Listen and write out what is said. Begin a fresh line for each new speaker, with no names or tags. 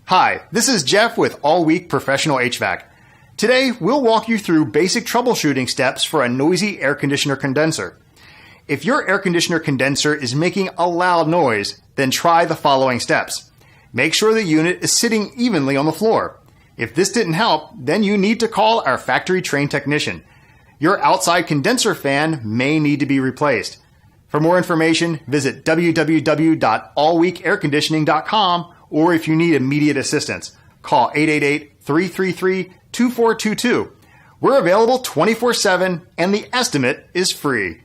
Hi, this is Jeff with All Week Professional HVAC. Today, we'll walk you through basic troubleshooting steps for a noisy air conditioner condenser. If your air conditioner condenser is making a loud noise, then try the following steps. Make sure the unit is sitting evenly on the floor. If this didn't help, then you need to call our factory-trained technician. Your outside condenser fan may need to be replaced. For more information, visit www.allweekairconditioning.com, or if you need immediate assistance, call 888-333-2422. We're available 24/7 and the estimate is free.